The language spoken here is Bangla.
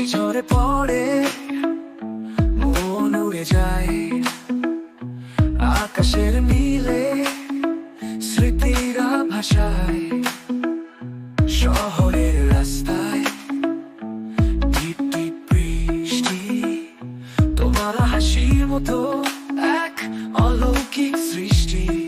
বৃষ্টি ঝরে পড়ে, মন উড়ে যায় আকাশের নীলে, স্মৃতিরা ভাষায় শহরের রাস্তায়। টিপ টিপ বৃষ্টি, তোমার হাসির মতো এক অলৌকিক সৃষ্টি।